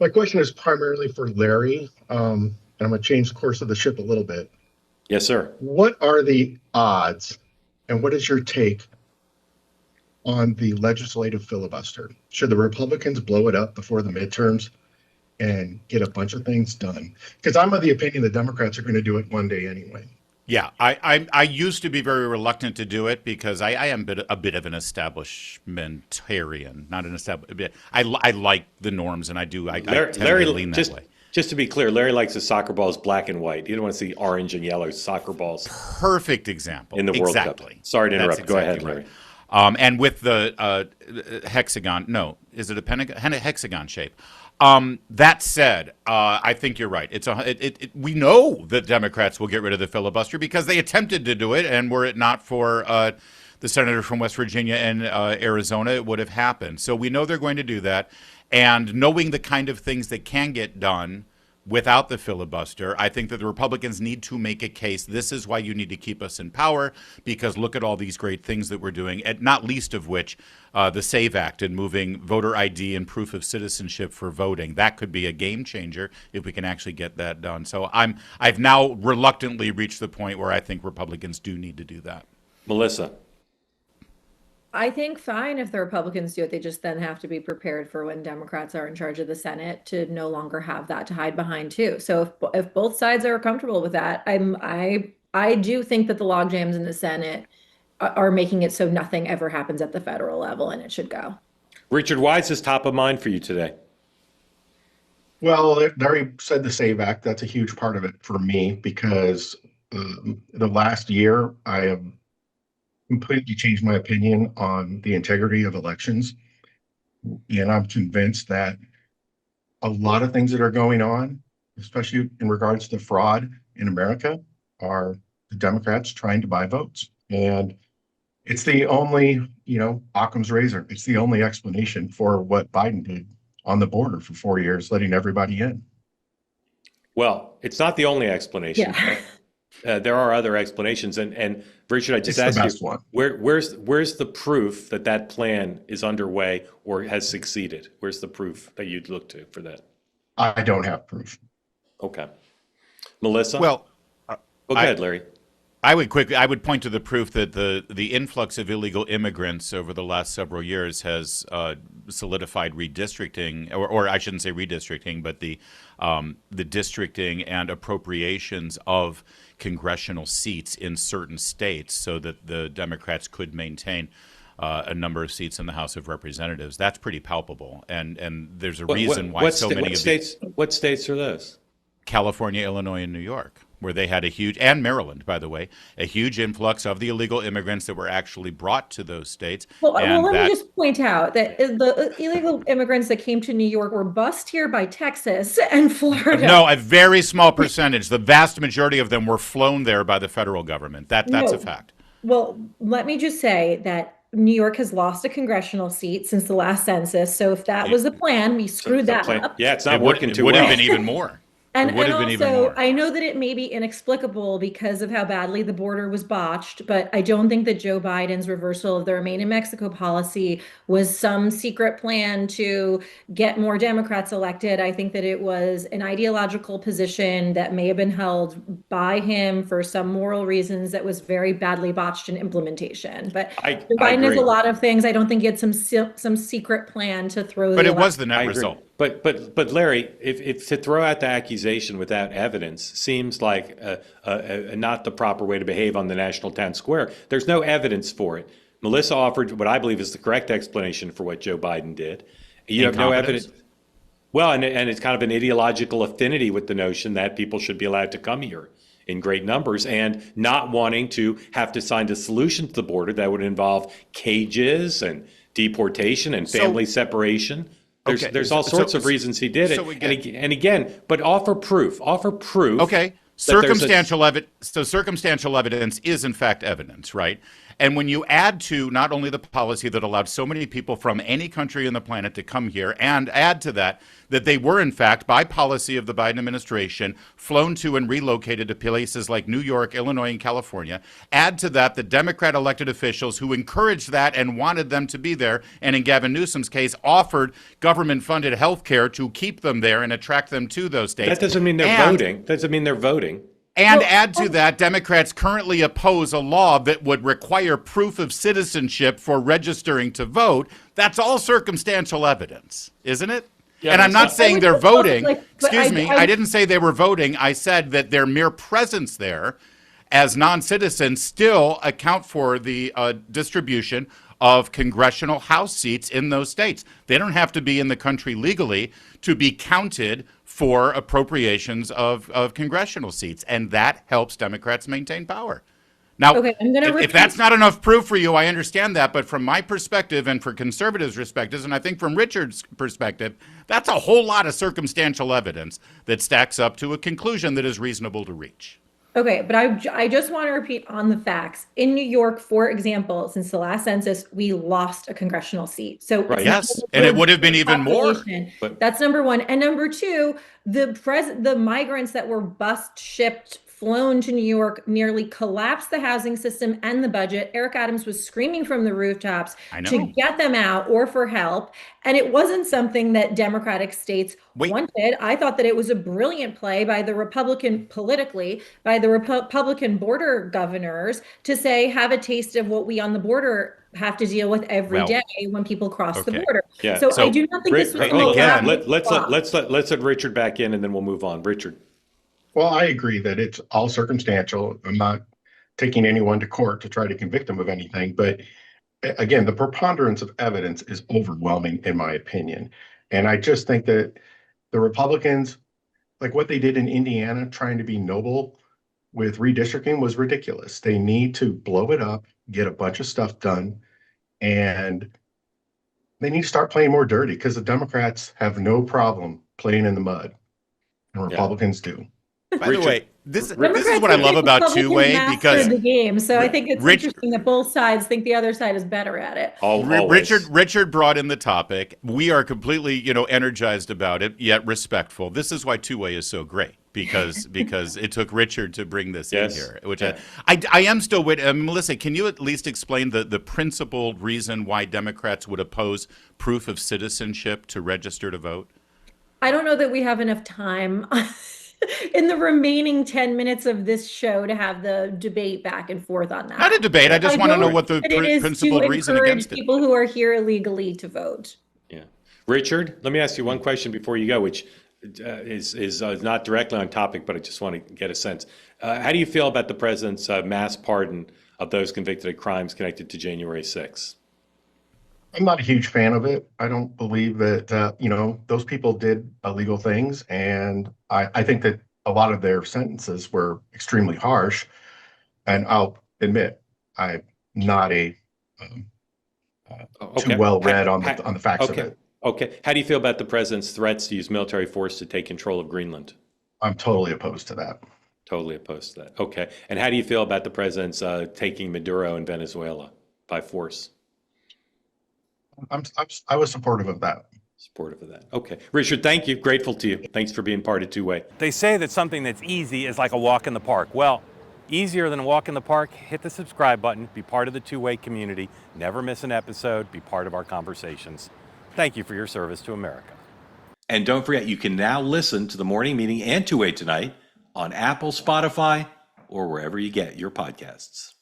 My question is primarily for Larry, and I'm going to change the course of the ship a little bit. Yes, sir. What are the odds, and what is your take on the legislative filibuster? Should the Republicans blow it up before the midterms and get a bunch of things done? Because I'm of the opinion the Democrats are going to do it one day anyway. Yeah, I used to be very reluctant to do it because I am a bit of an establishmentarian, not an establishment. I like the norms, and I tend Larry, to lean that way. just to be clear, Larry likes his soccer balls black and white. You don't want to see orange and yellow soccer balls Perfect example. in the World exactly. Cup. Sorry to interrupt. That's Go exactly ahead, Larry. right. And with the hexagon, no, is it a pentagon? Hexagon shape. That said, I think you're right. We know that Democrats will get rid of the filibuster because they attempted to do it, and were it not for the senator from West Virginia and Arizona, it would have happened. So we know they're going to do that, and knowing the kind of things that can get done without the filibuster, I think that the Republicans need to make a case. This is why you need to keep us in power, because look at all these great things that we're doing, and not least of which the SAVE Act and moving voter ID and proof of citizenship for voting. That could be a game changer if we can actually get that done. So I've now reluctantly reached the point where I think Republicans do need to do that. Melissa. I think fine if the Republicans do it. They just then have to be prepared for when Democrats are in charge of the Senate to no longer have that to hide behind too. So if both sides are comfortable with that, I do think that the log jams in the Senate are making it so nothing ever happens at the federal level, and it should go. Richard, why is this top of mind for you today? Well, Larry said the SAVE Act. That's a huge part of it for me because the last year I have completely changed my opinion on the integrity of elections. And I'm convinced that a lot of things that are going on, especially in regards to fraud in America, are the Democrats trying to buy votes. And it's the only, Occam's razor. It's the only explanation for what Biden did on the border for 4 years, letting everybody in. Well, it's not the only explanation. Yeah. There are other explanations, and Richard, I just It's the asked best you, one. where's the proof that that plan is underway or has succeeded? Where's the proof that you'd look to for that? I don't have proof. Okay, Melissa. Well, go ahead, Larry. I would point to the proof that the influx of illegal immigrants over the last several years has solidified redistricting, or I shouldn't say redistricting, but the districting and appropriations of congressional seats in certain states, so that the Democrats could maintain a number of seats in the House of Representatives. That's pretty palpable, and there's a reason why so many of states. What states are those? California, Illinois, and New York, where they had and Maryland, by the way, a huge influx of the illegal immigrants that were actually brought to those states. Well, let me just point out that the illegal immigrants that came to New York were bussed here by Texas and Florida. No, a very small percentage. The vast majority of them were flown there by the federal government. That's a fact. Well, let me just say that New York has lost a congressional seat since the last census. So if that was the plan, we screwed that up. Yeah, it's not working too well. It would well. have been even more. And also, I know that it may be inexplicable because of how badly the border was botched, but I don't think that Joe Biden's reversal of the Remain in Mexico policy was some secret plan to get more Democrats elected. I think that it was an ideological position that may have been held by him for some moral reasons that was very badly botched in implementation. But Joe Biden has a lot of things. I don't think he had some secret plan to throw. But it was the net result. But Larry, if to throw out the accusation without evidence seems like not the proper way to behave on the national town square, there's no evidence for it. Melissa offered what I believe is the correct explanation for what Joe Biden did. You have no evidence. Well, and it's kind of an ideological affinity with the notion that people should be allowed to come here in great numbers and not wanting to have to find a solution to the border that would involve cages and deportation and family separation. There's all sorts of reasons he did it. And again, but offer proof. Okay. Circumstantial evidence is in fact evidence, right? And when you add to not only the policy that allowed so many people from any country on the planet to come here, and add to that they were, in fact, by policy of the Biden administration, flown to and relocated to places like New York, Illinois, and California. Add to that the Democrat elected officials who encouraged that and wanted them to be there, and in Gavin Newsom's case, offered government-funded health care to keep them there and attract them to those states. That doesn't mean they're voting. That doesn't mean they're voting. And add to that, Democrats currently oppose a law that would require proof of citizenship for registering to vote. That's all circumstantial evidence, isn't it? Yeah, and I'm not saying they're voting. Excuse me. I didn't say they were voting. I said that their mere presence there as non-citizens still account for the distribution of congressional House seats in those states. They don't have to be in the country legally to be counted for appropriations of congressional seats. And that helps Democrats maintain power. Now, okay, if that's not enough proof for you, I understand that. But from my perspective and for conservatives' perspectives, and I think from Richard's perspective, that's a whole lot of circumstantial evidence that stacks up to a conclusion that is reasonable to reach. Okay, but I just want to repeat on the facts. In New York, for example, since the last census, we lost a congressional seat. So right. Yes, and it would have been even more. That's number one. And number two, the migrants that were shipped, flown to New York nearly collapsed the housing system and the budget. Eric Adams was screaming from the rooftops to get them out or for help. And it wasn't something that Democratic states wanted. I thought that it was a brilliant play by the Republican Republican border governors to say, have a taste of what we on the border have to deal with every day when people cross the border. Yeah. So I do not think this was let's let Richard back in and then we'll move on. Richard. Well, I agree that it's all circumstantial. I'm not taking anyone to court to try to convict them of anything. But again, the preponderance of evidence is overwhelming, in my opinion. And I just think that the Republicans, like what they did in Indiana, trying to be noble with redistricting was ridiculous. They need to blow it up, get a bunch of stuff done, and they need to start playing more dirty because the Democrats have no problem playing in the mud, and Republicans do. By the way, this is what I love about two-way because the game. So I think it's interesting that both sides think the other side is better at it. Richard brought in the topic. We are completely, energized about it, yet respectful. This is why two-way is so great because it took Richard to bring this in here. Which I am still with Melissa. Can you at least explain the principled reason why Democrats would oppose proof of citizenship to register to vote? I don't know that we have enough time in the remaining 10 minutes of this show to have the debate back and forth on that. Not a debate. I just want to know what the principled reason against it. People who are here illegally to vote. Yeah. Richard, let me ask you one question before you go, which is not directly on topic, but I just want to get a sense. How do you feel about the president's mass pardon of those convicted of crimes connected to January 6th? I'm not a huge fan of it. I don't believe that, those people did illegal things. And I think that a lot of their sentences were extremely harsh. And I'll admit, I'm not too well read on the facts of it. Okay. How do you feel about the president's threats to use military force to take control of Greenland? I'm totally opposed to that. Totally opposed to that. Okay. And how do you feel about the president's taking Maduro in Venezuela by force? I was supportive of that. Supportive of that. Okay. Richard, thank you. Grateful to you. Thanks for being part of Two-Way. They say that something that's easy is like a walk in the park. Well, easier than a walk in the park, hit the subscribe button, be part of the Two-Way community, never miss an episode, be part of our conversations. Thank you for your service to America. And don't forget, you can now listen to the morning meeting and Two-Way Tonight on Apple, Spotify, or wherever you get your podcasts.